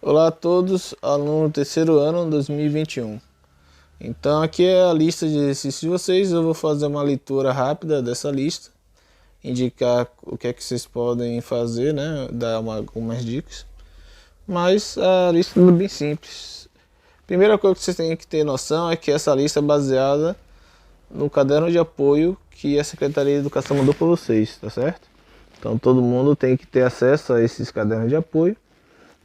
Olá a todos, aluno do terceiro ano 2021. Então aqui é a lista de exercícios de vocês. Eu vou fazer uma leitura rápida dessa lista, indicar o que é que vocês podem fazer, né? Dar algumas dicas. Mas a lista é bem simples. Primeira coisa que vocês têm que ter noção é que essa lista é baseada no caderno de apoio que a Secretaria de Educação mandou para vocês, tá certo? Então todo mundo tem que ter acesso a esses cadernos de apoio.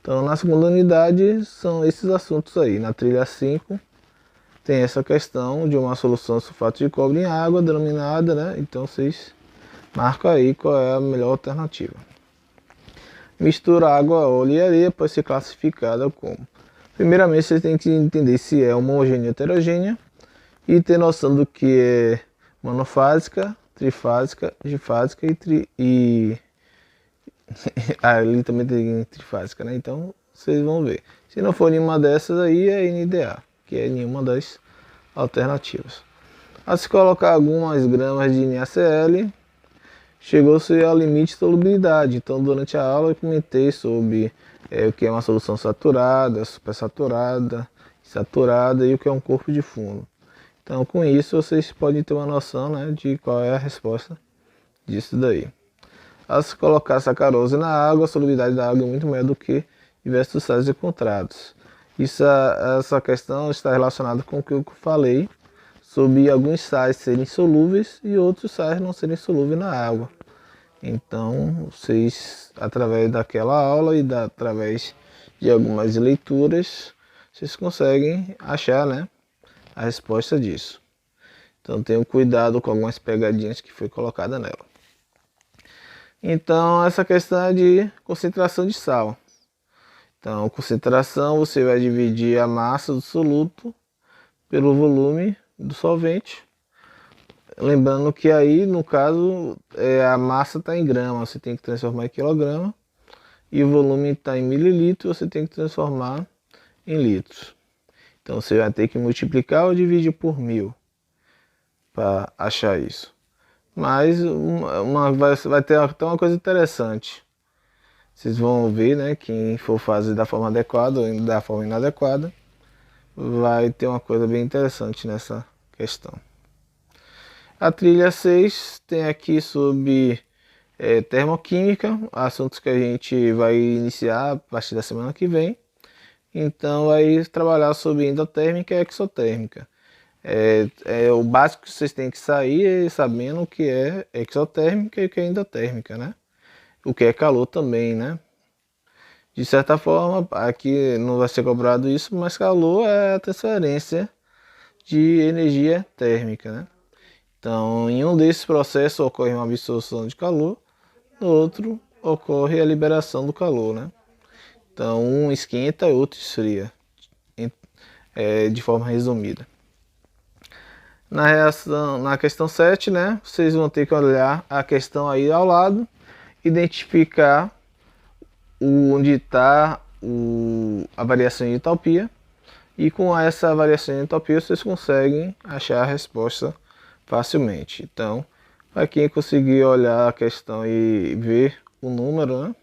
Então, na segunda unidade, são esses assuntos aí. Na trilha 5, tem essa questão de uma solução de sulfato de cobre em água, denominada, né? Então, vocês marcam aí qual é a melhor alternativa. Mistura água, óleo e areia pode ser classificada como. Primeiramente, vocês têm que entender se é homogênea ou heterogênea e ter noção do que é monofásica, trifásica, difásica e ali também tem trifásica, né? Então vocês vão ver. Se não for nenhuma dessas aí é NDA, que é nenhuma das alternativas. A se colocar algumas gramas de NaCl, chegou-se ao limite de solubilidade. Então durante a aula eu comentei sobre o que é uma solução saturada, supersaturada, saturada e o que é um corpo de fundo. Então com isso vocês podem ter uma noção, né, de qual é a resposta disso daí. Ao se colocar sacarose na água, a solubilidade da água é muito maior do que diversos sais encontrados. Essa questão está relacionada com o que eu falei sobre alguns sais serem solúveis e outros sais não serem solúveis na água. Então, vocês, através daquela aula e através de algumas leituras, vocês conseguem achar, né, a resposta disso. Então, tenham cuidado com algumas pegadinhas que foi colocada nela. Então, essa questão é de concentração de sal. Então, concentração, você vai dividir a massa do soluto pelo volume do solvente. Lembrando que aí, no caso, a massa está em grama, você tem que transformar em quilograma. E o volume está em mililitros, você tem que transformar em litros. Então, você vai ter que multiplicar ou dividir por 1000 para achar isso. Mas vai ter até uma coisa interessante. Vocês vão ver, né? Quem for fazer da forma adequada ou da forma inadequada, vai ter uma coisa bem interessante nessa questão. A trilha 6 tem aqui sobre termoquímica, assuntos que a gente vai iniciar a partir da semana que vem. Então vai trabalhar sobre endotérmica e exotérmica. O básico que vocês têm que sair sabendo o que é exotérmica e o que é endotérmica, né? O que é calor também, né? De certa forma, aqui não vai ser cobrado isso, mas calor é a transferência de energia térmica, né? Então, em um desses processos ocorre uma absorção de calor, no outro ocorre a liberação do calor, né? Então, um esquenta e o outro esfria, de forma resumida. Na questão 7, né, vocês vão ter que olhar a questão aí ao lado, identificar onde está a variação de entalpia, e com essa variação de entalpia vocês conseguem achar a resposta facilmente. Então, para quem conseguir olhar a questão e ver o número, né,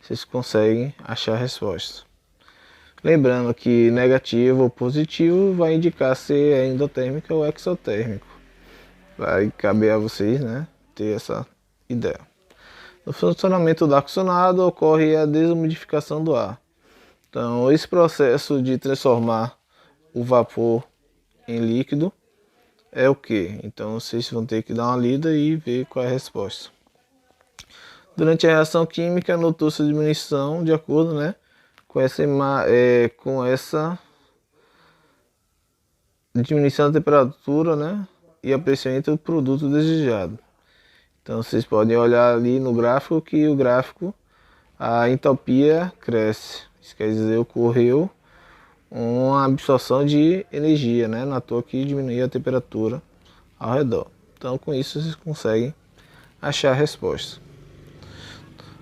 vocês conseguem achar a resposta. Lembrando que negativo ou positivo vai indicar se é endotérmica ou exotérmico. Vai caber a vocês, né, ter essa ideia. No funcionamento do ar-condicionado ocorre a desumidificação do ar. Então, esse processo de transformar o vapor em líquido é o que? Então, vocês vão ter que dar uma lida e ver qual é a resposta. Durante a reação química, notou-se a diminuição de acordo, né, com essa diminuição da temperatura, né, e apreciamento do produto desejado. Então vocês podem olhar ali no gráfico que o gráfico, a entalpia cresce. Isso quer dizer, ocorreu uma absorção de energia, né, na toa que diminuiu a temperatura ao redor. Então com isso vocês conseguem achar a resposta.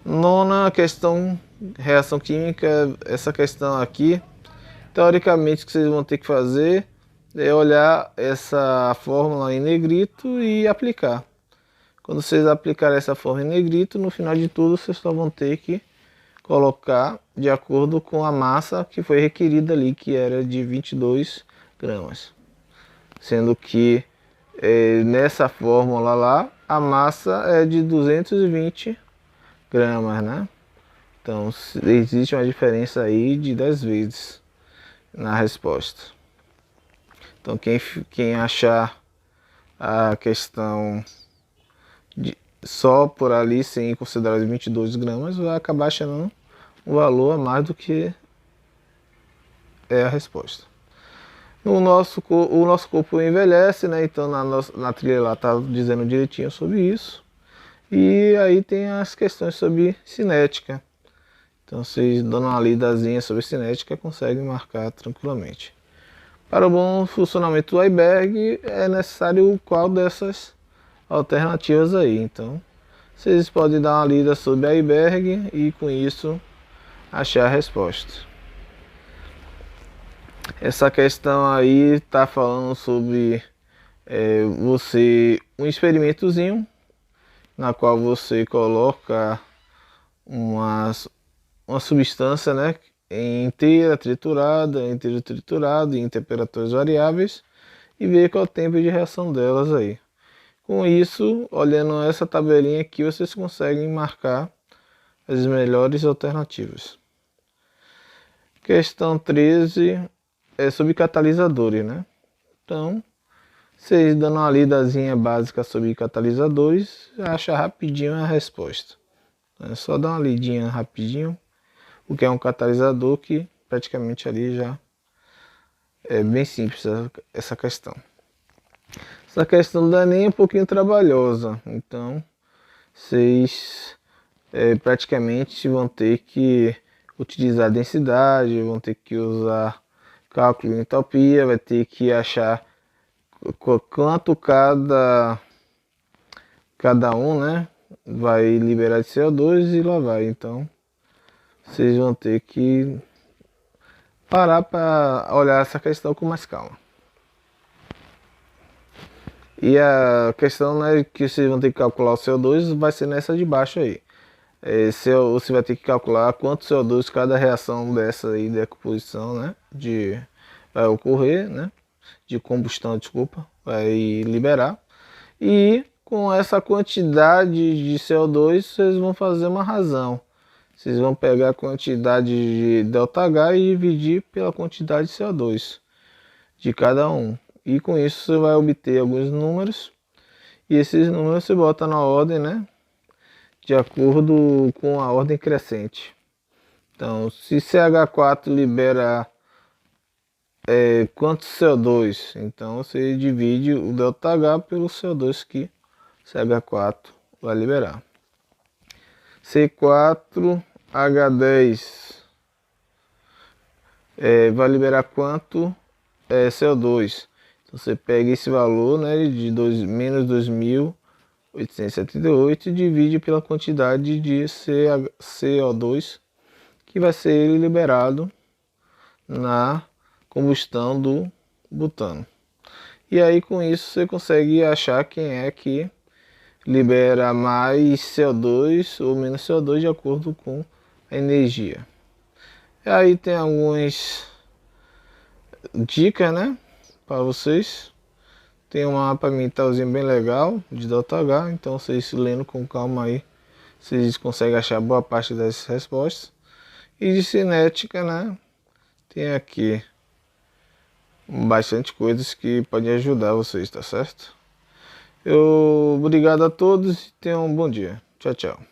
Nona questão, reação química, essa questão aqui, teoricamente o que vocês vão ter que fazer é olhar essa fórmula em negrito e aplicar. Quando vocês aplicarem essa fórmula em negrito, no final de tudo vocês só vão ter que colocar de acordo com a massa que foi requerida ali, que era de 22 gramas. Sendo que nessa fórmula lá, a massa é de 220 gramas, né? Então existe uma diferença aí de 10 vezes na resposta. Então quem achar a questão só por ali sem considerar os 22 gramas vai acabar achando um valor a mais do que é a resposta. O nosso corpo envelhece, né? Então na trilha lá tá dizendo direitinho sobre isso. E aí tem as questões sobre cinética. Então vocês dando uma lidazinha sobre cinética conseguem marcar tranquilamente. Para o bom funcionamento do iceberg é necessário qual dessas alternativas aí. Então vocês podem dar uma lida sobre iceberg e com isso achar a resposta. Essa questão aí está falando sobre um experimentozinho na qual você coloca uma substância, né, inteira triturada em temperaturas variáveis e ver qual é o tempo de reação delas aí. Com isso, olhando essa tabelinha aqui, vocês conseguem marcar as melhores alternativas. Questão 13 é sobre catalisadores, né? Então, vocês dando uma lidazinha básica sobre catalisadores, acha rapidinho a resposta. É só dar uma lidinha rapidinho, o que é um catalisador, que praticamente ali já é bem simples essa questão. Essa questão não é nem um pouquinho trabalhosa, então vocês praticamente vão ter que utilizar densidade, vão ter que usar cálculo de entropia, vai ter que achar quanto cada um, né, vai liberar de CO2 e lá vai. Então vocês vão ter que parar para olhar essa questão com mais calma. E a questão, né, que vocês vão ter que calcular o CO2 vai ser nessa de baixo aí. Você vai ter que calcular quanto CO2 cada reação dessa aí, decomposição, né, vai ocorrer, né, de combustão, desculpa, vai liberar. E com essa quantidade de CO2 vocês vão fazer uma razão. Vocês vão pegar a quantidade de ΔH e dividir pela quantidade de CO2 de cada um. E com isso você vai obter alguns números. E esses números você bota na ordem, né, de acordo com a ordem crescente. Então, se CH4 libera quanto CO2, então você divide o ΔH pelo CO2 que CH4 vai liberar. C4H10 vai liberar quanto CO2? Então você pega esse valor, né, de menos 2.878 e divide pela quantidade de CO2 que vai ser liberado na combustão do butano. E aí com isso você consegue achar quem é que libera mais CO2 ou menos CO2 de acordo com a energia. E aí tem algumas dicas, né, para vocês. Tem um mapa mentalzinho bem legal de ΔH, então vocês lendo com calma aí, vocês conseguem achar boa parte dessas respostas. E de cinética, né, tem aqui bastante coisas que podem ajudar vocês, tá certo? Obrigado a todos e tenham um bom dia. Tchau, tchau.